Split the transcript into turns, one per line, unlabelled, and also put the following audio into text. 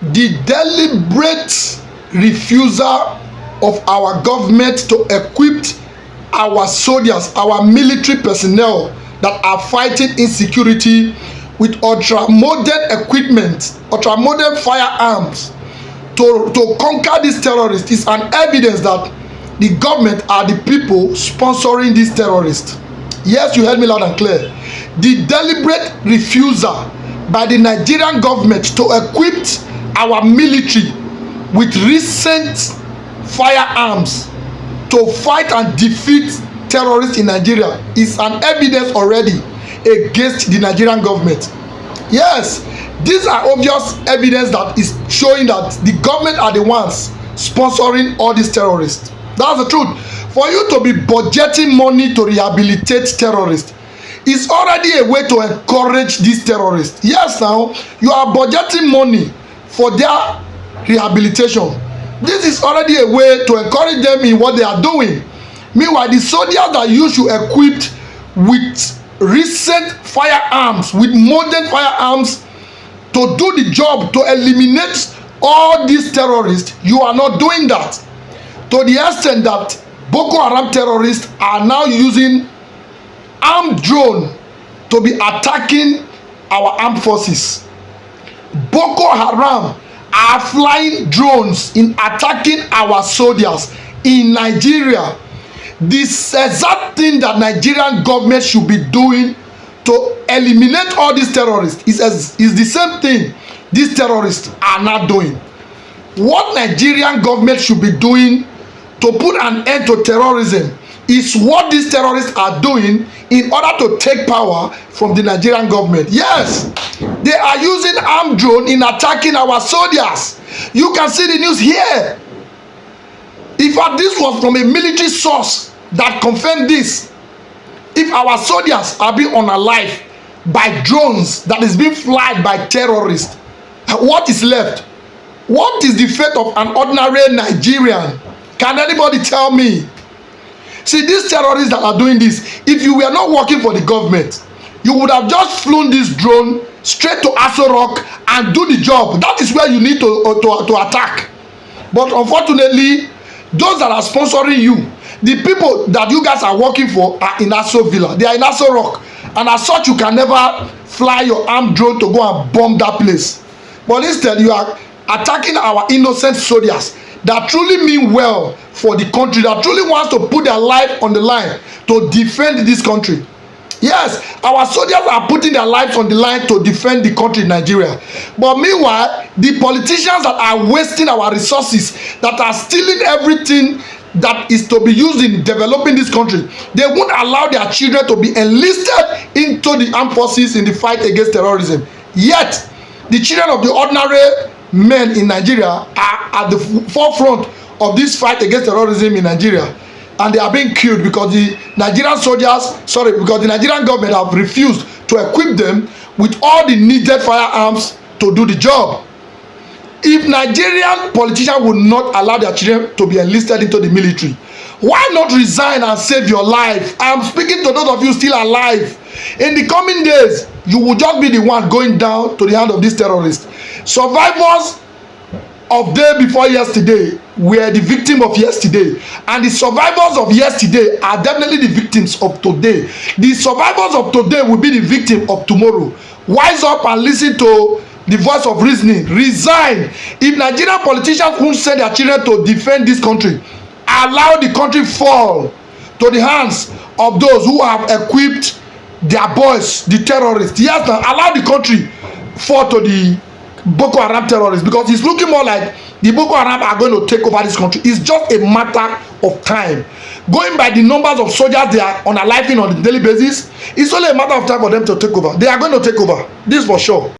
the deliberate refusal of our government to equip our soldiers, our military personnel that are fighting insecurity with ultra-modern equipment, ultra-modern firearms to conquer these terrorists is an evidence that the government are the people sponsoring these terrorists. Yes, you heard me loud and clear. The deliberate refusal by the Nigerian government to equip our military with recent firearms to fight and defeat terrorists in Nigeria is an evidence already against the Nigerian government. Yes, these are obvious evidence that is showing that the government are the ones sponsoring all these terrorists. That's the truth. For you to be budgeting money to rehabilitate terrorists is already a way to encourage these terrorists. Yes, now you are budgeting money for their rehabilitation. This is already a way to encourage them in what they are doing. Meanwhile, the soldiers that you should equip with recent firearms, with modern firearms to do the job, to eliminate all these terrorists, you are not doing that. To the extent that Boko Haram terrorists are now using armed drone to be attacking our armed forces. Boko Haram are flying drones in attacking our soldiers in Nigeria. This exact thing that Nigerian government should be doing to eliminate all these terrorists is the same thing these terrorists are not doing. What Nigerian government should be doing to put an end to terrorism is what these terrorists are doing in order to take power from the Nigerian government. Yes, they are using armed drone in attacking our soldiers. You can see the news here. In fact, this was from a military source that confirmed this. If our soldiers are being unalived by drones that is being flied by terrorists, what is left? What is the fate of an ordinary Nigerian? Can anybody tell me? See, these terrorists that are doing this, if you were not working for the government, you would have just flown this drone straight to Aso Rock and do the job. That is where you need to attack. But unfortunately, those that are sponsoring you, the people that you guys are working for are in Aso Villa. They are in Aso Rock. And as such, you can never fly your armed drone to go and bomb that place. But instead, you are attacking our innocent soldiers that truly mean well for the country, that truly wants to put their life on the line to defend this country. Yes, our soldiers are putting their lives on the line to defend the country, Nigeria. But meanwhile, the politicians that are wasting our resources, that are stealing everything that is to be used in developing this country, they won't allow their children to be enlisted into the armed forces in the fight against terrorism. Yet, the children of the ordinary men in Nigeria are at the forefront of this fight against terrorism in Nigeria, and they are being killed because the Nigerian soldiers, because the Nigerian government have refused to equip them with all the needed firearms to do the job. If Nigerian politicians would not allow their children to be enlisted into the military, why not resign and save your life? I am speaking to those of you still alive. In the coming days, you will just be the one going down to the hand of these terrorists. Survivors of day before yesterday were the victim of yesterday, and the survivors of yesterday are definitely the victims of today. The survivors of today will be the victim of tomorrow. Wise up and listen to the voice of reasoning. Resign. If Nigerian politicians won't send their children to defend this country, allow the country fall to the hands of those who have equipped their boys, the terrorists. Yes, now allow the country fall to the Boko Haram terrorists, because it's looking more like the Boko Haram are going to take over this country. It's just a matter of time. Going by the numbers of soldiers they are unaliving on a daily basis, it's only a matter of time for them to take over. They are going to take over. This for sure.